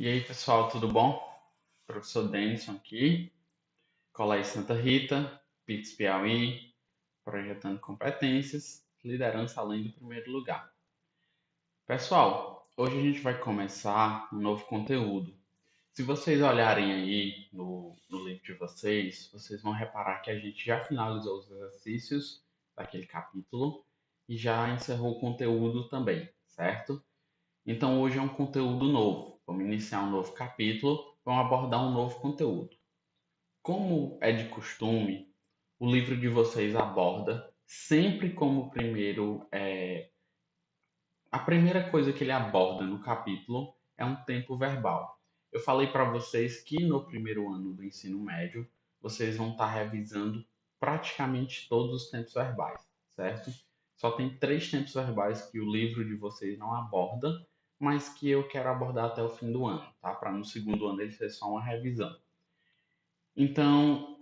E aí, pessoal, tudo bom? Professor Denison aqui, Colégio Santa Rita, PIX Piauí, projetando competências, liderança além do primeiro lugar. Pessoal, hoje a gente vai começar um novo conteúdo. Se vocês olharem aí no livro de vocês vão reparar que a gente já finalizou os exercícios daquele capítulo e já encerrou o conteúdo também, certo? Então hoje é um conteúdo novo. Vamos iniciar um novo capítulo, vamos abordar um novo conteúdo. Como é de costume, o livro de vocês aborda sempre como a primeira coisa que ele aborda no capítulo é um tempo verbal. Eu falei para vocês que no primeiro ano do ensino médio vocês vão estar revisando praticamente todos os tempos verbais, certo? Só tem 3 tempos verbais que o livro de vocês não aborda, mas que eu quero abordar até o fim do ano, tá? Para no segundo ano ele ser só uma revisão. Então,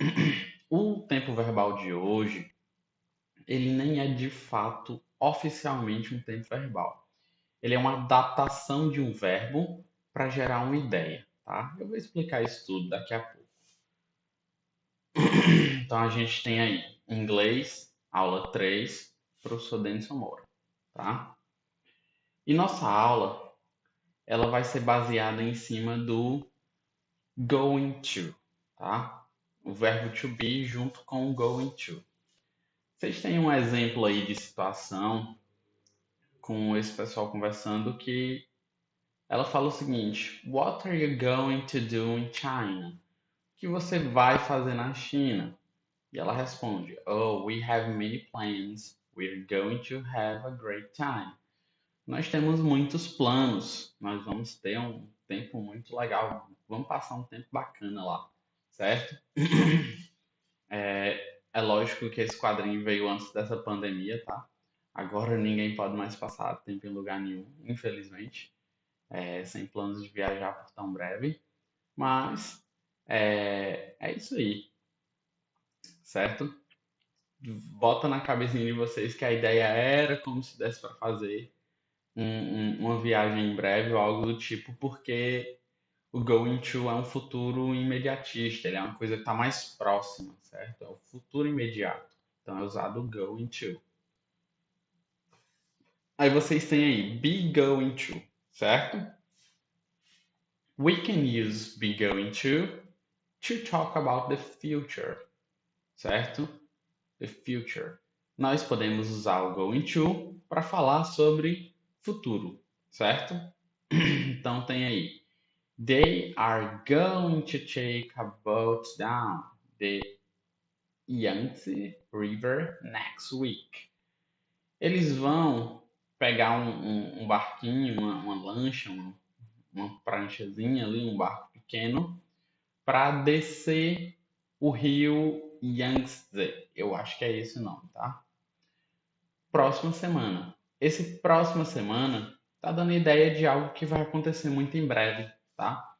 o tempo verbal de hoje, ele nem é de fato oficialmente um tempo verbal. Ele é uma adaptação de um verbo para gerar uma ideia, tá? Eu vou explicar isso tudo daqui a pouco. Então a gente tem aí inglês, aula 3, professor Denison Moura, tá? E nossa aula, ela vai ser baseada em cima do going to, tá? O verbo to be junto com o going to. Vocês têm um exemplo aí de situação com esse pessoal conversando que ela fala o seguinte: What are you going to do in China? O que você vai fazer na China? E ela responde: Oh, we have many plans. We're going to have a great time. Nós temos muitos planos. Nós vamos ter um tempo muito legal. Vamos passar um tempo bacana lá, certo? É lógico que esse quadrinho veio antes dessa pandemia, tá? Agora ninguém pode mais passar tempo em lugar nenhum, infelizmente, sem planos de viajar por tão breve. Mas é isso aí, certo? Bota na cabecinha de vocês que a ideia era como se desse para fazer uma viagem em breve ou algo do tipo, porque o going to é um futuro imediatista, ele é uma coisa que está mais próxima, certo? É o futuro imediato. Então é usado o going to. Aí vocês têm aí be going to, certo? We can use be going to talk about the future, certo? The future. Nós podemos usar o going to para falar sobre futuro, certo? Então tem aí They are going to take a boat down the Yangtze River next week. Eles vão pegar um barquinho, uma lancha, uma pranchazinha ali, um barco pequeno, para descer o rio Yangtze. Eu acho que é esse o nome, tá? Próxima semana. Esse próxima semana tá dando ideia de algo que vai acontecer muito em breve, tá?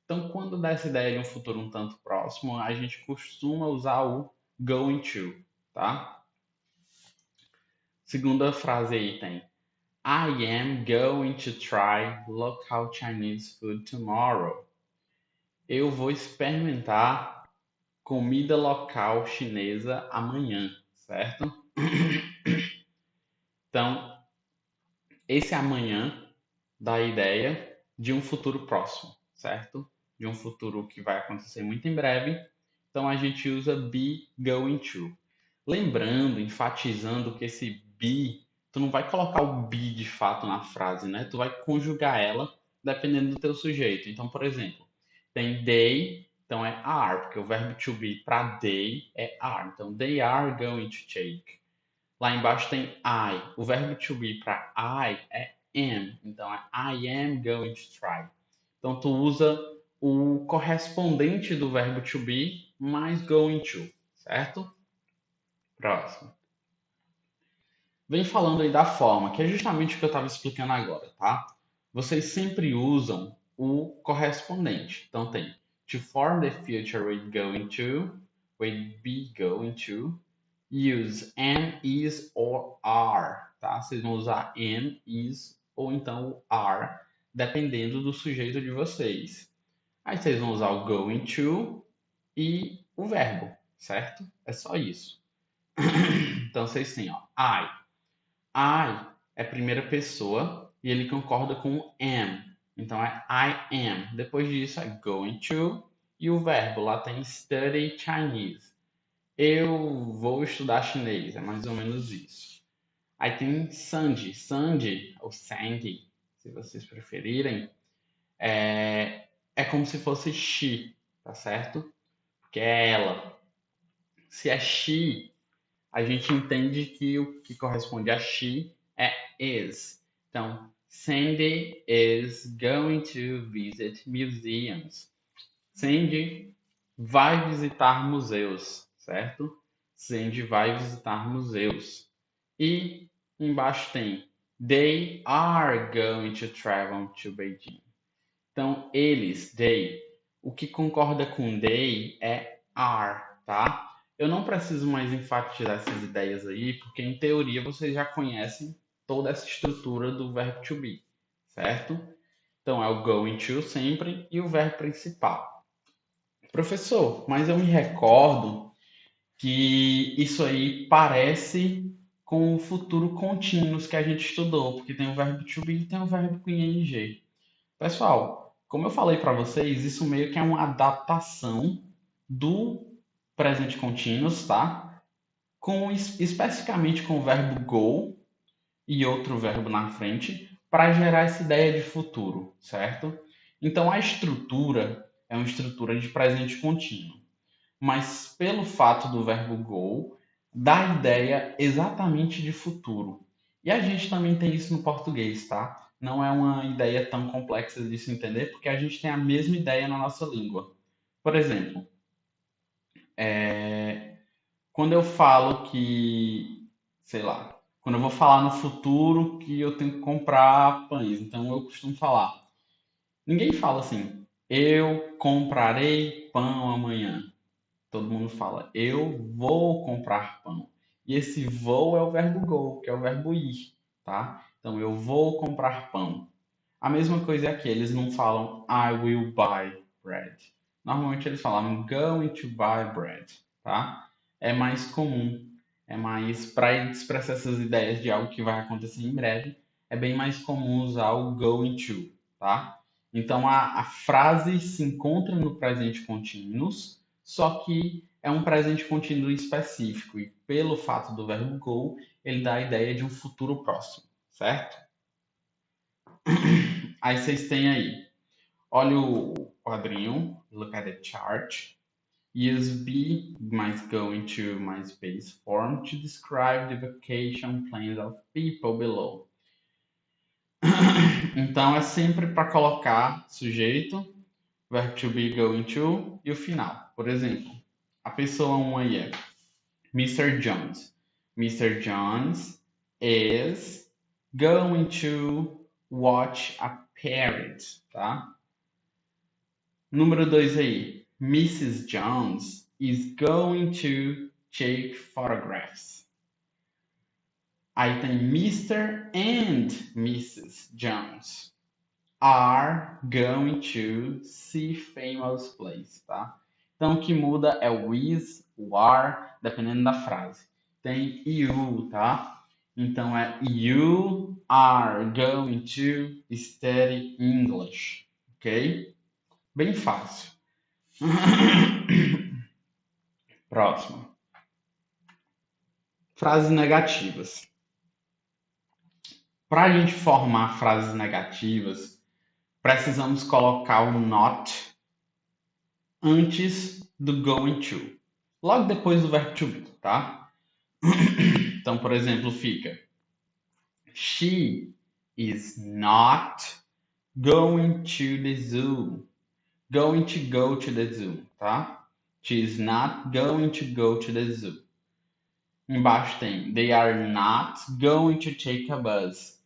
Então, quando dá essa ideia de um futuro um tanto próximo, a gente costuma usar o going to, tá? Segunda frase aí tem I am going to try local Chinese food tomorrow. Eu vou experimentar comida local chinesa amanhã, certo? Então, esse amanhã dá a ideia de um futuro próximo, certo? De um futuro que vai acontecer muito em breve. Então a gente usa be going to. Lembrando, enfatizando que esse be, tu não vai colocar o be de fato na frase, né? Tu vai conjugar ela dependendo do teu sujeito. Então, por exemplo, tem they, então é are, porque o verbo to be para they é are. Então, they are going to take. Lá embaixo tem I. O verbo to be para I é am. Então é I am going to try. Então tu usa o correspondente do verbo to be mais going to, certo? Próximo. Vem falando aí da forma, que é justamente o que eu estava explicando agora, tá? Vocês sempre usam o correspondente. Então tem to form the future with going to, with be going to, use am, is or are, tá? Vocês vão usar am, is ou então o are dependendo do sujeito de vocês. Aí vocês vão usar o going to e o verbo, certo? É só isso. Então vocês têm, ó, I é primeira pessoa e ele concorda com am. Então é I am. Depois disso é going to e o verbo lá tem study Chinese. Eu vou estudar chinês, é mais ou menos isso. Aí tem Sandy. Sandy, ou Sandy, se vocês preferirem, é como se fosse she, tá certo? Porque é ela. Se é she, a gente entende que o que corresponde a she é is. Então, Sandy is going to visit museums. Sandy vai visitar museus, certo? Sandy vai visitar museus. E embaixo tem They are going to travel to Beijing. Então, eles, they, o que concorda com they é are, tá? Eu não preciso mais enfatizar essas ideias aí, porque em teoria vocês já conhecem toda essa estrutura do verbo to be, certo? Então é o going to sempre e o verbo principal. Professor, mas eu me recordo que isso aí parece com o futuro contínuos que a gente estudou, porque tem o verbo to be e tem o verbo com ing. Pessoal, como eu falei para vocês, isso meio que é uma adaptação do presente contínuos, tá? Especificamente com o verbo go e outro verbo na frente, para gerar essa ideia de futuro, certo? Então a estrutura é uma estrutura de presente contínuo, mas pelo fato do verbo go, dá a ideia exatamente de futuro. E a gente também tem isso no português, tá? Não é uma ideia tão complexa de se entender, porque a gente tem a mesma ideia na nossa língua. Por exemplo, quando eu falo que, sei lá, quando eu vou falar no futuro que eu tenho que comprar pães, então eu costumo falar. Ninguém fala assim, eu comprarei pão amanhã. Todo mundo fala, eu vou comprar pão. E esse vou é o verbo go, que é o verbo ir, tá? Então, eu vou comprar pão. A mesma coisa é aqui, eles não falam I will buy bread. Normalmente eles falam I'm going to buy bread, tá? É mais comum, é mais para expressar essas ideias de algo que vai acontecer em breve, é bem mais comum usar o going to, tá? Então a frase se encontra no presente continuous, só que é um presente contínuo específico e pelo fato do verbo go, ele dá a ideia de um futuro próximo, certo? Aí vocês têm aí, olha o quadrinho, look at the chart. Use be mais going to mais base form to describe the vacation plans of people below. Então é sempre para colocar sujeito, verbo to be, going to e o final. Por exemplo, a pessoa 1 aí é Mr. Jones. Mr. Jones is going to watch a parrot, tá? Número 2 aí. Mrs. Jones is going to take photographs. Aí tem Mr. and Mrs. Jones are going to see famous place, tá? Então o que muda é o is, o are, dependendo da frase. Tem you, tá? Então é you are going to study English, ok? Bem fácil. Próximo. Frases negativas. Para a gente formar frases negativas, precisamos colocar o not antes do going to. Logo depois do verbo to be, tá? Então, por exemplo, fica She is not going to the zoo. Going to go to the zoo, tá? She is not going to go to the zoo. Embaixo tem They are not going to take a bus.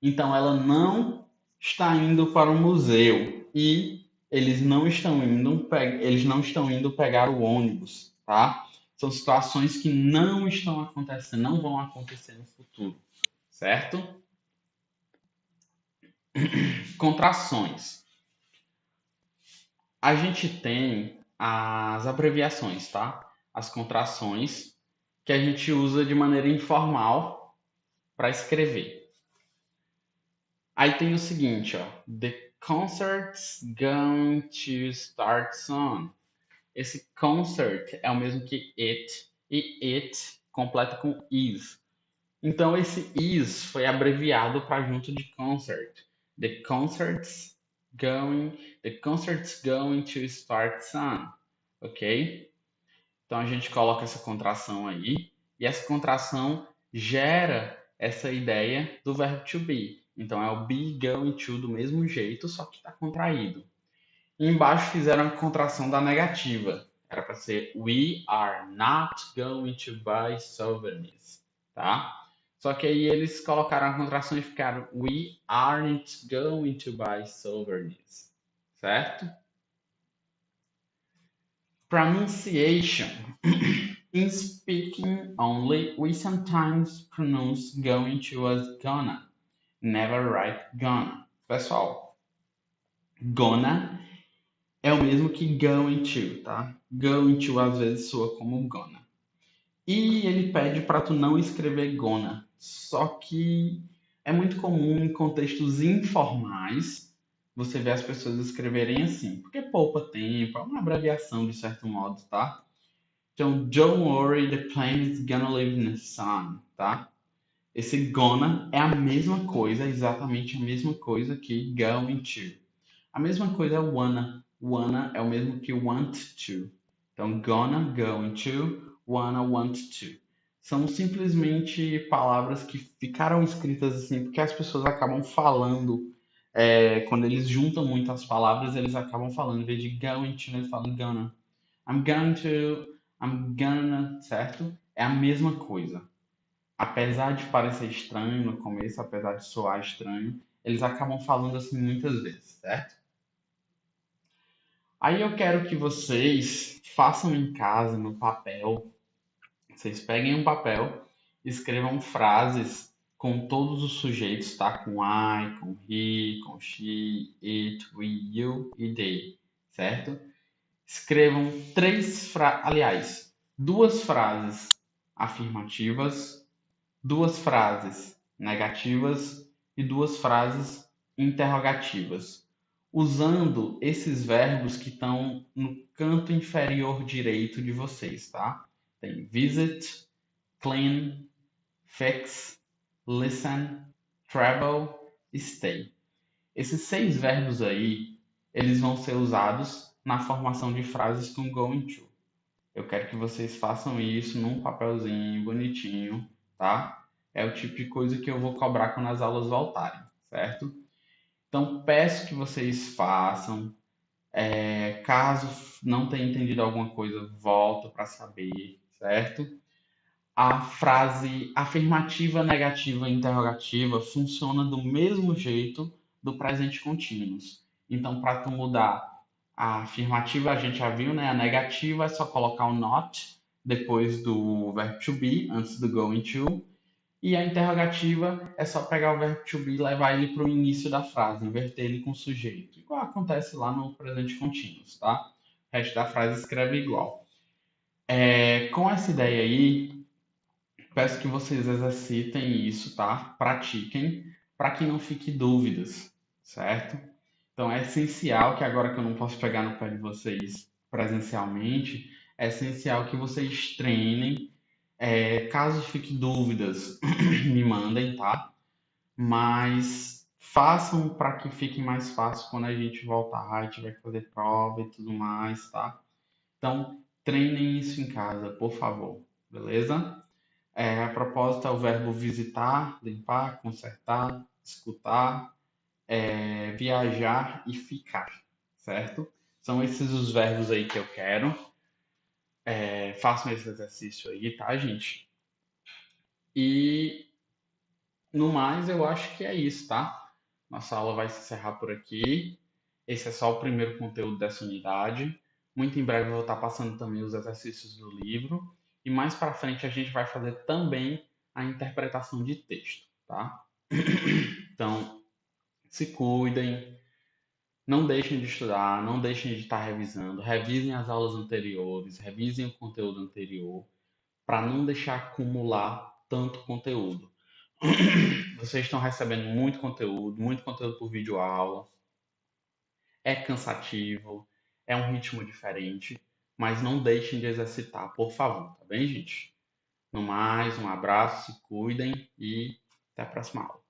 Então ela não está indo para o museu e eles não estão indo pegar o ônibus, tá? São situações que não estão acontecendo, não vão acontecer no futuro, certo? Contrações. A gente tem as abreviações, tá? As contrações que a gente usa de maneira informal para escrever. Aí tem o seguinte, ó. The concert's going to start soon. Esse concert é o mesmo que it, e it completa com is. Então esse is foi abreviado para junto de concert. The concert's going, the concert's going to start soon, ok? Então a gente coloca essa contração aí e essa contração gera essa ideia do verbo to be. Então é o be going to do mesmo jeito, só que está contraído. E embaixo fizeram a contração da negativa. Era para ser We are not going to buy souvenirs, tá? Só que aí eles colocaram a contração e ficaram We aren't going to buy souvenirs, certo? Pronunciation. In speaking only, we sometimes pronounce going to as gonna. Never write gonna. Pessoal, gonna é o mesmo que going to, tá? Going to às vezes soa como gonna. E ele pede para tu não escrever gonna. Só que é muito comum em contextos informais você ver as pessoas escreverem assim, porque poupa tempo, é uma abreviação de certo modo, tá? Então, don't worry, the plane is gonna live in the sun, tá? Esse gonna é a mesma coisa, exatamente a mesma coisa que going to. A mesma coisa é wanna. Wanna é o mesmo que want to. Então, gonna, going to, wanna, want to. São simplesmente palavras que ficaram escritas assim porque as pessoas acabam falando. Quando eles juntam muito as palavras, eles acabam falando. Em vez de going to, eles falam gonna. I'm going to, I'm gonna, certo? É a mesma coisa. Apesar de parecer estranho no começo, apesar de soar estranho, eles acabam falando assim muitas vezes, certo? Aí eu quero que vocês façam em casa, no papel. Vocês peguem um papel, escrevam frases com todos os sujeitos, tá? Com I, com he, com she, it, we, you e they, certo? Escrevam aliás, duas frases afirmativas, duas frases negativas e duas frases interrogativas, usando esses verbos que estão no canto inferior direito de vocês, tá? Tem visit, clean, fix, listen, travel, stay. Esses seis verbos aí, eles vão ser usados na formação de frases com going to. Eu quero que vocês façam isso num papelzinho bonitinho, tá? É o tipo de coisa que eu vou cobrar quando as aulas voltarem, certo? Então, peço que vocês façam. Caso não tenha entendido alguma coisa, volto para saber, certo? A frase afirmativa, negativa e interrogativa funciona do mesmo jeito do presente contínuos. Então, para tu mudar a afirmativa, a gente já viu, né? A negativa é só colocar o not depois do verbo to be, antes do going to. E a interrogativa é só pegar o verbo to be e levar ele para o início da frase, inverter ele com o sujeito. Igual acontece lá no presente contínuos, tá? O resto da frase escreve igual. Com essa ideia aí, peço que vocês exercitem isso, tá? Pratiquem, para que não fique dúvidas, certo? Então é essencial que agora que eu não posso pegar no pé de vocês presencialmente, é essencial que vocês treinem. Caso fique dúvidas, me mandem, tá? Mas façam para que fique mais fácil quando a gente voltar e tiver que fazer prova e tudo mais, tá? Então treinem isso em casa, por favor, beleza? A propósito é o verbo visitar, limpar, consertar, escutar, viajar e ficar, certo? São esses os verbos aí que eu quero. Façam esse exercício aí, tá, gente? E no mais, eu acho que é isso, tá? Nossa aula vai se encerrar por aqui. Esse é só o primeiro conteúdo dessa unidade. Muito em breve eu vou estar passando também os exercícios do livro. E mais para frente a gente vai fazer também a interpretação de texto, tá? Então, Se cuidem, não deixem de estudar, não deixem de estar revisando, revisem as aulas anteriores, revisem o conteúdo anterior, para não deixar acumular tanto conteúdo. Vocês estão recebendo muito conteúdo por vídeo aula, é cansativo, é um ritmo diferente, mas não deixem de exercitar, por favor, tá bem, gente? No mais, um abraço, se cuidem e até a próxima aula.